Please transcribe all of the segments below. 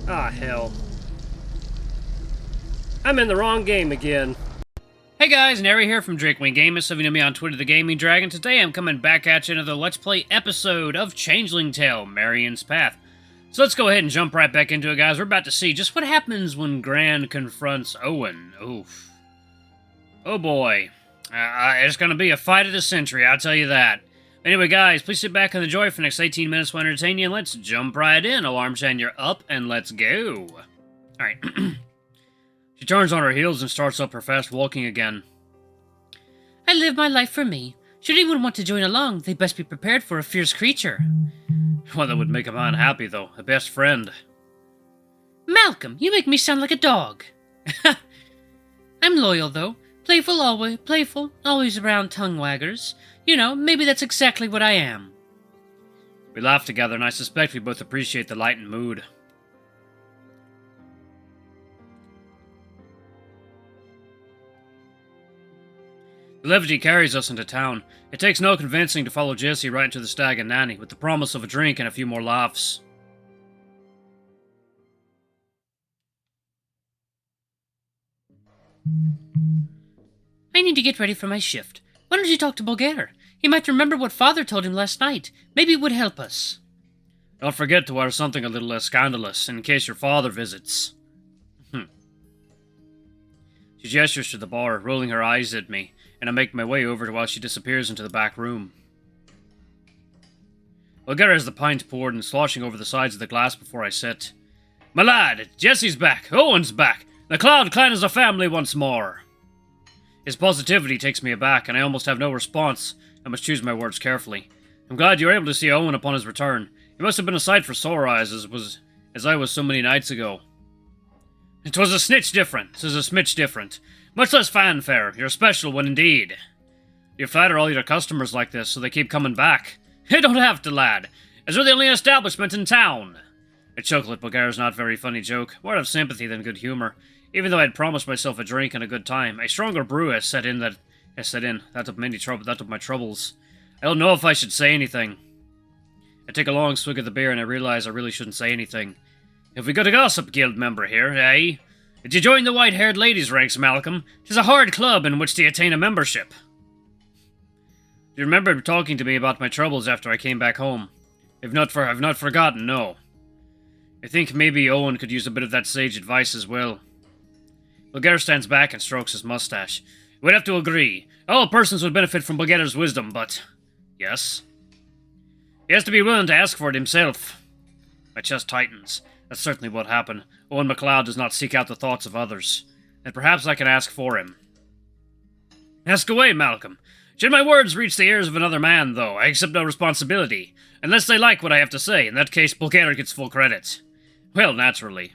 Ah, hell. I'm in the wrong game again. Hey guys, Nary here from Drakewing Gamers, so if you know me on Twitter, the Gaming Dragon. Today I'm coming back at you another Let's Play episode of Changeling Tale, Marion's Path. So let's go ahead and jump right back into it, guys. We're about to see just what happens when Gran confronts Owen. Oof. Oh boy. It's gonna be a fight of the century, I'll tell you that. Anyway, guys, please sit back and enjoy for the next 18 minutes. We'll entertain you, and let's jump right in. Alarm sound, you're up, and let's go. Alright. She turns on her heels and starts up her fast walking again. I live my life for me. Should anyone want to join along, they best be prepared for a fierce creature. Well, that would make a man happy, though. A best friend. Malcolm, you make me sound like a dog. I'm loyal, though. Playful, always around tongue waggers. You know, maybe that's exactly what I am. We laugh together, and I suspect we both appreciate the lightened mood. The levity carries us into town. It takes no convincing to follow Jessie right into the Stag Nanny, with the promise of a drink and a few more laughs. I need to get ready for my shift. Why don't you talk to Bulgair? He might remember what Father told him last night. Maybe it would help us. Don't forget to wear something a little less scandalous, in case your father visits. She gestures to the bar, rolling her eyes at me, and I make my way over to while she disappears into the back room. Bulgar has the pint poured and sloshing over the sides of the glass before I sit. My lad, Jessie's back, Owen's back, the Cloud Clan is a family once more. His positivity takes me aback, and I almost have no response. I must choose my words carefully. I'm glad you were able to see Owen upon his return. He must have been a sight for sore eyes, as I was so many nights ago. It was a snitch different, 'tis a smitch different. Much less fanfare, you're a special one indeed. You flatter all your customers like this, so they keep coming back. You don't have to, lad, as we're the only establishment in town. I chuckle at Bulgar's not very funny joke, more of sympathy than good humor. Even though I'd promised myself a drink and a good time, a stronger brew has set in. That of my troubles. I don't know if I should say anything. I take a long swig of the beer and I realize I really shouldn't say anything. Have we got a gossip guild member here, eh? Did you join the white-haired ladies' ranks, Malcolm? 'Tis a hard club in which to attain a membership. Do you remember talking to me about my troubles after I came back home? I've not forgotten, no. I think maybe Owen could use a bit of that sage advice as well. Bulgar stands back and strokes his mustache. We'd have to agree. All persons would benefit from Bulgar's wisdom, but... Yes? He has to be willing to ask for it himself. My chest tightens. That's certainly what happened. Owen MacLeod does not seek out the thoughts of others. And perhaps I can ask for him. Ask away, Malcolm. Should my words reach the ears of another man, though, I accept no responsibility. Unless they like what I have to say. In that case, Bulgar gets full credit. Well, naturally.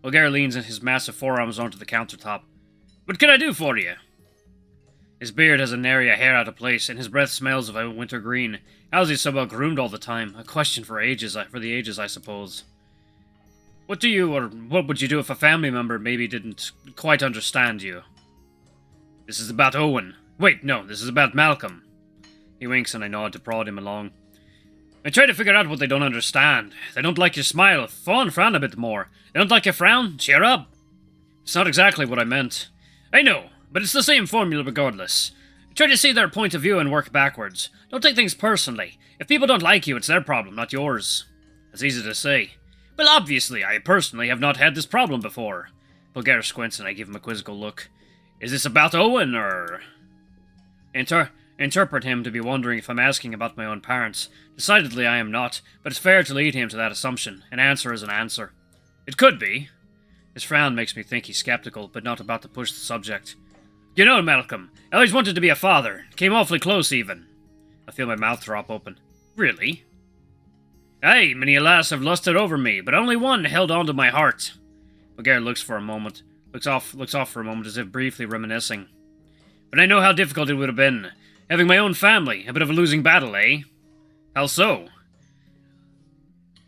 Bulgar leans his massive forearms onto the countertop. What can I do for you? His beard has a nary a hair out of place, and his breath smells of a winter green. How is he so well groomed all the time? A question for the ages, I suppose. What would you do if a family member maybe didn't quite understand you? This is about Owen. Wait, no, this is about Malcolm. He winks and I nod to prod him along. I try to figure out what they don't understand. They don't like your smile. Frown a bit more. They don't like your frown. Cheer up. It's not exactly what I meant. I know, but it's the same formula regardless. Try to see their point of view and work backwards. Don't take things personally. If people don't like you, it's their problem, not yours. It's easy to say. Well, obviously, I personally have not had this problem before. Bulgar squints and I give him a quizzical look. Is this about Owen, or... Interpret him to be wondering if I'm asking about my own parents. Decidedly I am not, but it's fair to lead him to that assumption. An answer is an answer. It could be. His frown makes me think he's skeptical, but not about to push the subject. You know, Malcolm, I always wanted to be a father. Came awfully close, even. I feel my mouth drop open. Really? Aye, many alas have lusted over me, but only one held on to my heart. Bulgar looks off for a moment as if briefly reminiscing. But I know how difficult it would have been. Having my own family, a bit of a losing battle, eh? How so?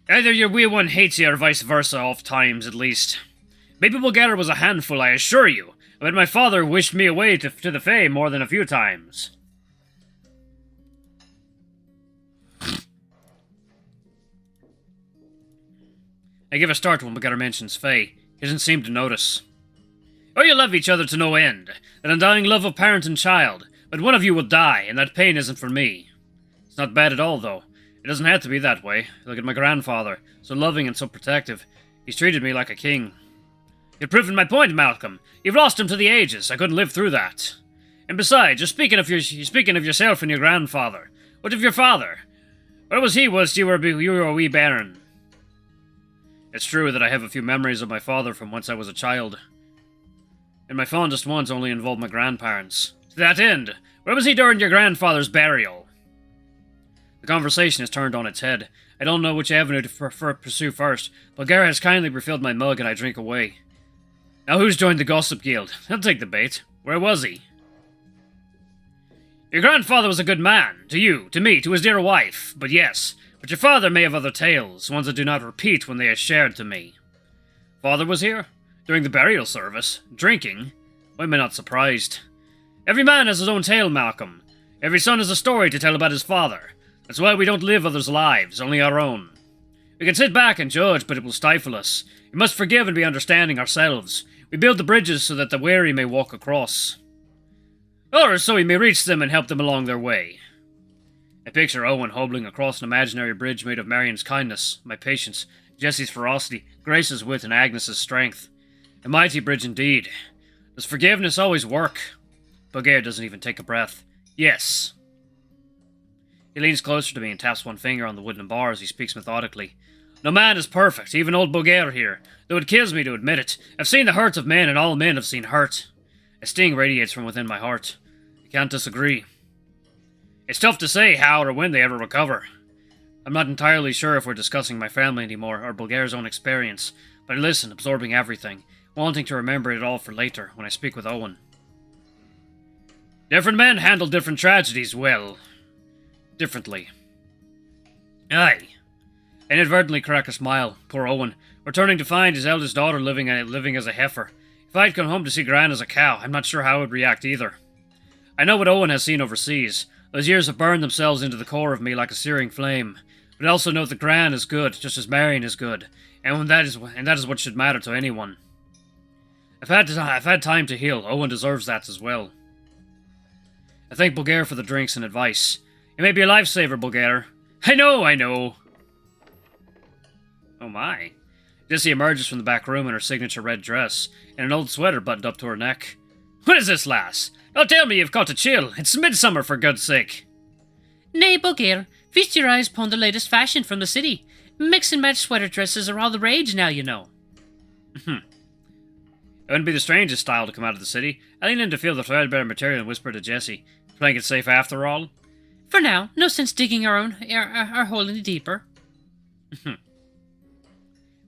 Either your wee one hates you or vice versa, oft times at least. Maybe Bulgair was a handful, I assure you, but my father wished me away to the Fae more than a few times. I give a start when Bulgar mentions Faye. He doesn't seem to notice. Oh, you love each other to no end. An undying love of parent and child. But one of you will die, and that pain isn't for me. It's not bad at all, though. It doesn't have to be that way. Look at my grandfather. So loving and so protective. He's treated me like a king. You've proven my point, Malcolm. You've lost him to the ages. I couldn't live through that. And besides, you're speaking of yourself and your grandfather. What of your father? Where was he whilst you were a wee bairn? It's true that I have a few memories of my father from once I was a child. And my fondest ones only involved my grandparents. To that end, where was he during your grandfather's burial? The conversation is turned on its head. I don't know which avenue to pursue first. Bulgair has kindly refilled my mug and I drink away. Now who's joined the gossip guild? He'll take the bait. Where was he? Your grandfather was a good man. To you, to me, to his dear wife. But yes, but your father may have other tales, ones that do not repeat when they are shared to me. Father was here? During the burial service? Drinking? Why am I not surprised? Every man has his own tale, Malcolm. Every son has a story to tell about his father. That's why we don't live others' lives, only our own. We can sit back and judge, but it will stifle us. We must forgive and be understanding ourselves. We build the bridges so that the weary may walk across. Or so we may reach them and help them along their way. I picture Owen hobbling across an imaginary bridge made of Marion's kindness, my patience, Jessie's ferocity, Grace's wit, and Agnes's strength. A mighty bridge indeed. Does forgiveness always work? Bulgair doesn't even take a breath. Yes. He leans closer to me and taps one finger on the wooden bar as he speaks methodically. No man is perfect, even old Bulgair here, though it kills me to admit it. I've seen the hurt of men, and all men have seen hurt. A sting radiates from within my heart. I can't disagree. It's tough to say how or when they ever recover. I'm not entirely sure if we're discussing my family anymore, or Bulgair's own experience, but I listen, absorbing everything, wanting to remember it all for later, when I speak with Owen. Different men handle different tragedies differently. Aye. I inadvertently crack a smile, poor Owen, returning to find his eldest daughter living as a heifer. If I'd come home to see Gran as a cow, I'm not sure how I would react either. I know what Owen has seen overseas. Those years have burned themselves into the core of me like a searing flame. But I also know that Gran is good, just as Marion is good, and that is what should matter to anyone. I've had time to heal. Owen deserves that as well. I thank Bulgair for the drinks and advice. You may be a lifesaver, Bulgair. I know. Oh my. Jessie emerges from the back room in her signature red dress, and an old sweater buttoned up to her neck. What is this, lass? Don't tell me you've caught a chill. It's midsummer, for God's sake. Nay, Bulgair, feast your eyes upon the latest fashion from the city. Mix and match sweater dresses are all the rage now, you know. It wouldn't be the strangest style to come out of the city. I lean in to feel the threadbare material and whisper to Jessie, playing it safe after all. For now, no sense digging our hole any deeper.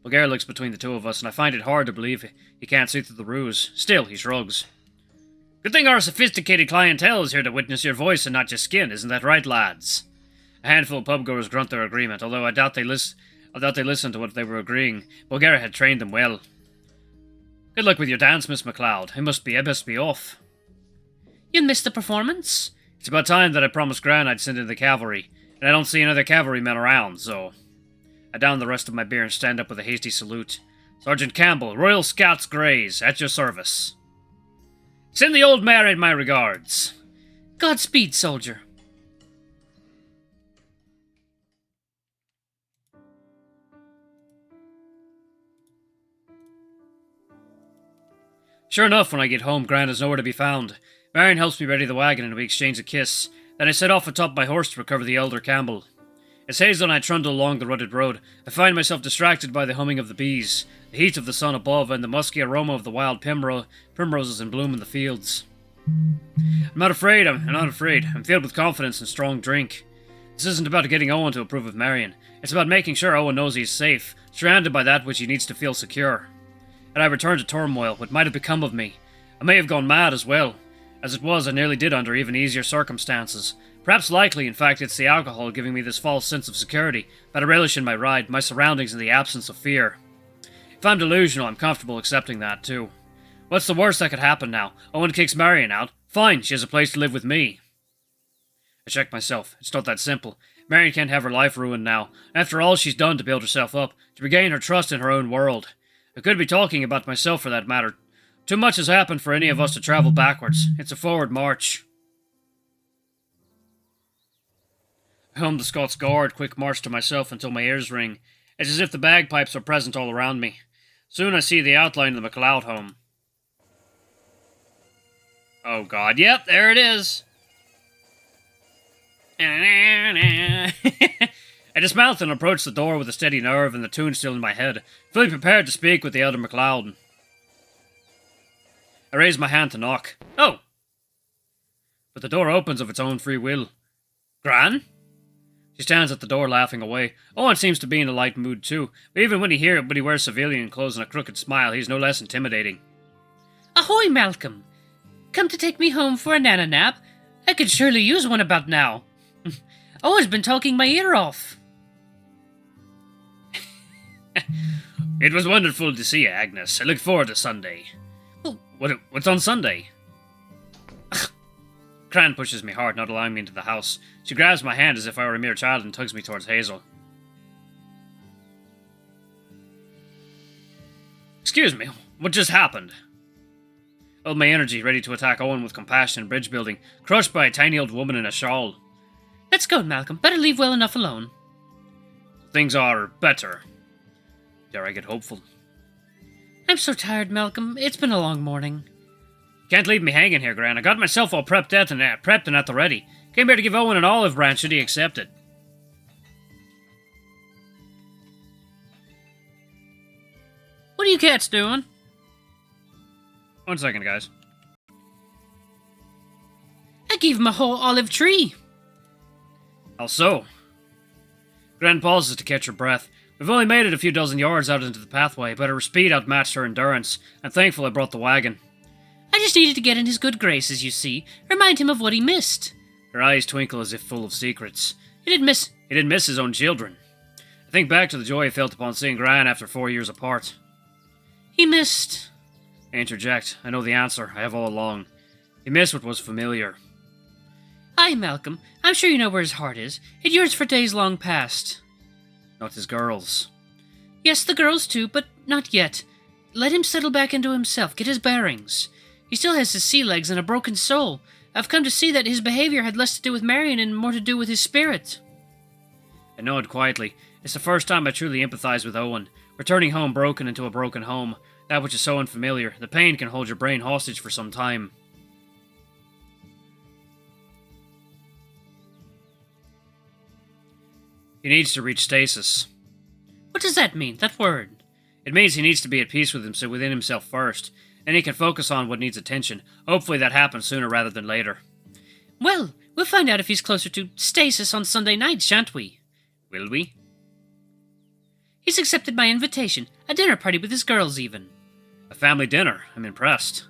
Bulgair looks between the two of us, and I find it hard to believe he can't see through the ruse. Still, he shrugs. Good thing our sophisticated clientele is here to witness your voice and not your skin, isn't that right, lads? A handful of pubgoers grunt their agreement, although I doubt they listened to what they were agreeing. Bulgair had trained them well. Good luck with your dance, Miss MacLeod. I must be off. You'll miss the performance? It's about time that I promised Gran I'd send in the cavalry, and I don't see another cavalryman around, so... I down the rest of my beer and stand up with a hasty salute. Sergeant Campbell, Royal Scots Greys, at your service. Send the old Marion my regards. Godspeed, soldier. Sure enough, when I get home, Gran is nowhere to be found. Marion helps me ready the wagon and we exchange a kiss. Then I set off atop my horse to recover the elder Campbell. As Hazel and I trundle along the rutted road, I find myself distracted by the humming of the bees, the heat of the sun above, and the musky aroma of the wild primroses in bloom in the fields. I'm not afraid. I'm filled with confidence and strong drink. This isn't about getting Owen to approve of Marion. It's about making sure Owen knows he's safe, surrounded by that which he needs to feel secure. Had I returned to turmoil, what might have become of me? I may have gone mad as well. As it was, I nearly did under even easier circumstances. Perhaps likely, in fact, it's the alcohol giving me this false sense of security, but a relish in my ride, my surroundings, and the absence of fear. If I'm delusional, I'm comfortable accepting that, too. What's the worst that could happen now? Owen kicks Marion out. Fine, she has a place to live with me. I check myself. It's not that simple. Marion can't have her life ruined now, after all she's done to build herself up, to regain her trust in her own world. I could be talking about myself for that matter. Too much has happened for any of us to travel backwards. It's a forward march. I hum the Scots Guard, quick march to myself until my ears ring. It's as if the bagpipes are present all around me. Soon I see the outline of the MacLeod home. Oh god, yep, there it is. I dismount and approach the door with a steady nerve and the tune still in my head, fully prepared to speak with the elder MacLeod. I raise my hand to knock. Oh! But the door opens of its own free will. Gran? She stands at the door laughing away. Owen seems to be in a light mood too, but even when he wears civilian clothes and a crooked smile, he's no less intimidating. Ahoy, Malcolm! Come to take me home for a nana nap? I could surely use one about now. Owen's been talking my ear off. It was wonderful to see you, Agnes. I look forward to Sunday. Oh. What's on Sunday? Gran pushes me hard, not allowing me into the house. She grabs my hand as if I were a mere child and tugs me towards Hazel. Excuse me, what just happened? All my energy ready to attack Owen with compassion and bridge building, crushed by a tiny old woman in a shawl. Let's go, Malcolm. Better leave well enough alone. Things are better. Dare I get hopeful? I'm so tired, Malcolm. It's been a long morning. Can't leave me hanging here, Gran. I got myself all prepped and at the ready. Came here to give Owen an olive branch should he accept it. What are you cats doing? 1 second, guys. I gave him a whole olive tree. How so? Gran pauses to catch her breath. We've only made it a few dozen yards out into the pathway, but her speed outmatched her endurance. I'm thankful I brought the wagon. I just needed to get in his good graces, you see. Remind him of what he missed. Her eyes twinkle as if full of secrets. He didn't miss his own children. I think back to the joy I felt upon seeing Gran after 4 years apart. He missed... I interject. I know the answer. I have all along. He missed what was familiar. Aye, Malcolm. I'm sure you know where his heart is. It yearns for days long past. Not his girls. Yes, the girls too, but not yet. Let him settle back into himself, get his bearings. He still has his sea legs and a broken soul. I've come to see that his behavior had less to do with Marion and more to do with his spirit. I nod quietly. It's the first time I truly empathize with Owen. Returning home broken into a broken home. That which is so unfamiliar. The pain can hold your brain hostage for some time. He needs to reach stasis. What does that mean, that word? It means he needs to be at peace with himself, within himself first. Then he can focus on what needs attention. Hopefully that happens sooner rather than later. Well, we'll find out if he's closer to stasis on Sunday night, shan't we? Will we? He's accepted my invitation. A dinner party with his girls, even. A family dinner. I'm impressed.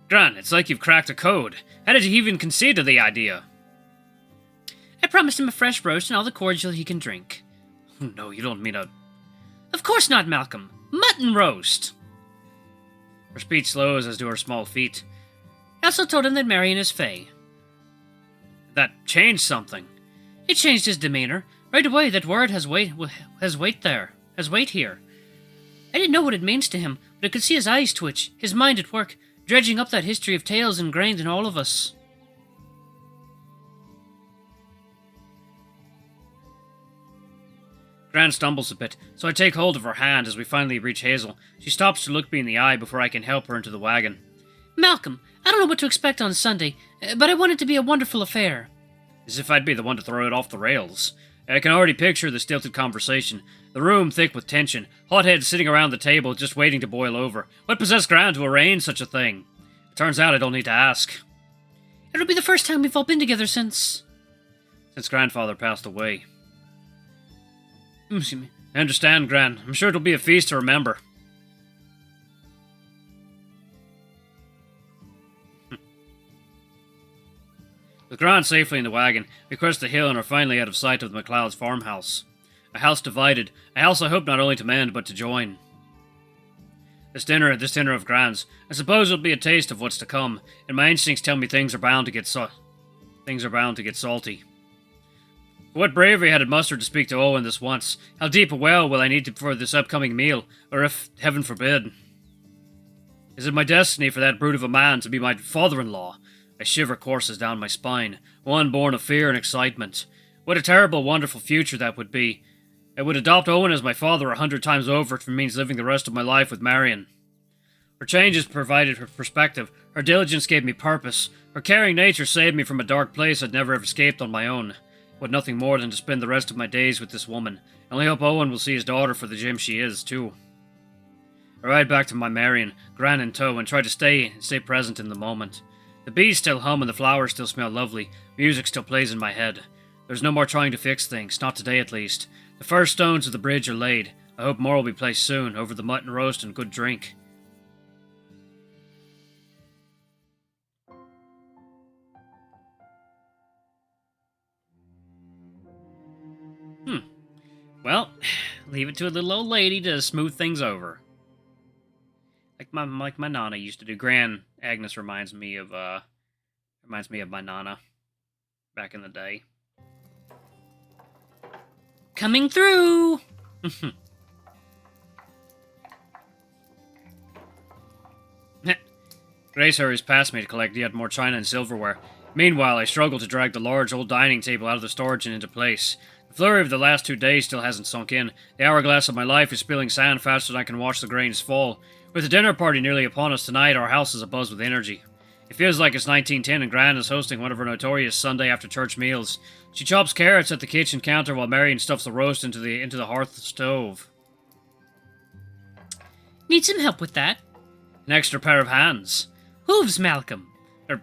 Gran, it's like you've cracked a code. How did you even conceive of the idea? I promised him a fresh roast and all the cordial he can drink. No, you don't mean a... Of course not, Malcolm. Mutton roast. Her speech slows, as do her small feet. I also told him that Marion is fey. That changed something. It changed his demeanor. Right away, that word has weight here. I didn't know what it means to him, but I could see his eyes twitch, his mind at work, dredging up that history of tales ingrained in all of us. Gran stumbles a bit, so I take hold of her hand as we finally reach Hazel. She stops to look me in the eye before I can help her into the wagon. Malcolm, I don't know what to expect on Sunday, but I want it to be a wonderful affair. As if I'd be the one to throw it off the rails. I can already picture the stilted conversation. The room thick with tension. Hotheads sitting around the table just waiting to boil over. What possessed Gran to arrange such a thing? It turns out I don't need to ask. It'll be the first time we've all been together since grandfather passed away. I understand, Gran. I'm sure it'll be a feast to remember. With Gran safely in the wagon, we crest the hill and are finally out of sight of the MacLeod's farmhouse. A house divided, a house I hope not only to mend, but to join. This dinner of Gran's, I suppose it'll be a taste of what's to come, and my instincts tell me things are bound to get salty. What bravery had it mustered to speak to Owen this once? How deep a well will I need for this upcoming meal? Or if, heaven forbid... Is it my destiny for that brute of a man to be my father-in-law? A shiver courses down my spine, one born of fear and excitement. What a terrible, wonderful future that would be. I would adopt Owen as my father 100 times over if it means living the rest of my life with Marion. Her changes provided her perspective, her diligence gave me purpose, her caring nature saved me from a dark place I'd never have escaped on my own. I want nothing more than to spend the rest of my days with this woman. I only hope Owen will see his daughter for the gem she is, too. I ride back to my Marion, Gran in tow, and try to stay present in the moment. The bees still hum and the flowers still smell lovely. Music still plays in my head. There's no more trying to fix things, not today at least. The first stones of the bridge are laid. I hope more will be placed soon, over the mutton roast and good drink. Well, leave it to a little old lady to smooth things over. Like my nana used to do. Gran Agnes reminds me of my nana back in the day. Coming through! Grace hurries past me to collect yet more china and silverware. Meanwhile, I struggle to drag the large old dining table out of the storage and into place. The flurry of the last 2 days still hasn't sunk in. The hourglass of my life is spilling sand faster than I can watch the grains fall. With the dinner party nearly upon us tonight, our house is abuzz with energy. It feels like it's 1910 and Gran is hosting one of her notorious Sunday after church meals. She chops carrots at the kitchen counter while Marion stuffs the roast into the hearth stove. Need some help with that? An extra pair of hands. Hooves, Malcolm.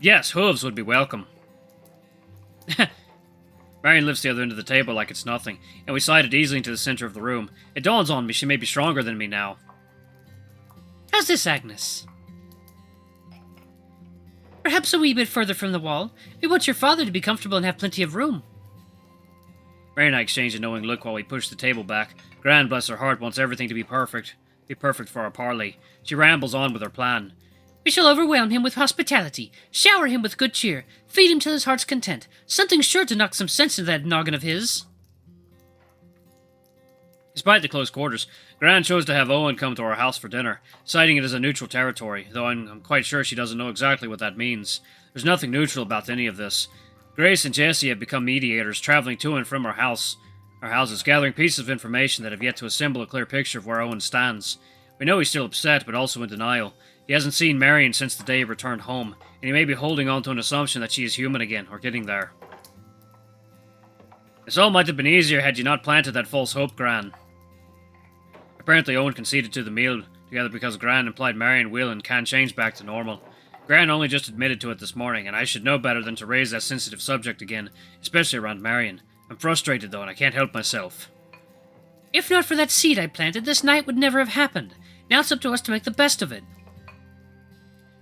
Yes, hooves would be welcome. Marion lifts the other end of the table like it's nothing, and we slide it easily into the center of the room. It dawns on me she may be stronger than me now. How's this, Agnes? Perhaps a wee bit further from the wall. We want your father to be comfortable and have plenty of room. Marion and I exchange a knowing look while we push the table back. Gran, bless her heart, wants everything to be perfect. Be perfect for our parley. She rambles on with her plan. We shall overwhelm him with hospitality, shower him with good cheer, feed him till his heart's content. Something's sure to knock some sense into that noggin of his. Despite the close quarters, Gran chose to have Owen come to our house for dinner, citing it as a neutral territory, though I'm quite sure she doesn't know exactly what that means. There's nothing neutral about any of this. Grace and Jessie have become mediators, traveling to and from our houses, gathering pieces of information that have yet to assemble a clear picture of where Owen stands. We know he's still upset, but also in denial. He hasn't seen Marion since the day he returned home, and he may be holding on to an assumption that she is human again, or getting there. This all might have been easier had you not planted that false hope, Gran. Apparently Owen conceded to the meal together because Gran implied Marion will and can change back to normal. Gran only just admitted to it this morning, and I should know better than to raise that sensitive subject again, especially around Marion. I'm frustrated though, and I can't help myself. If not for that seed I planted, this night would never have happened. Now it's up to us to make the best of it.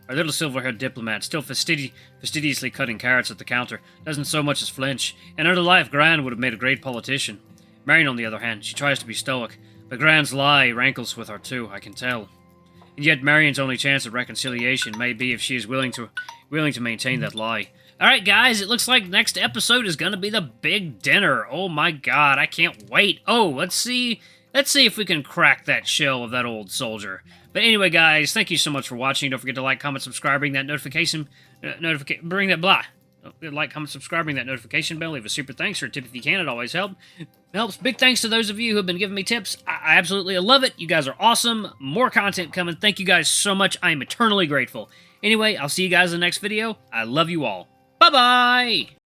Our little silver-haired diplomat, still fastidiously cutting carrots at the counter, doesn't so much as flinch. In other life, Gran would have made a great politician. Marion, on the other hand, she tries to be stoic, but Gran's lie rankles with her too, I can tell. And yet Marion's only chance at reconciliation may be if she is willing to maintain that lie. Alright guys, it looks like next episode is gonna be the big dinner. Oh my god, I can't wait. Oh, let's see if we can crack that shell of that old soldier. But anyway, guys, thank you so much for watching. Don't forget to like, comment, subscribe, ring that notification, like, comment, subscribe, ring that notification bell, leave a super thanks or a tip if you can. It always helps. Big thanks to those of you who have been giving me tips. I absolutely love it. You guys are awesome. More content coming. Thank you guys so much. I am eternally grateful. Anyway, I'll see you guys in the next video. I love you all. Bye-bye!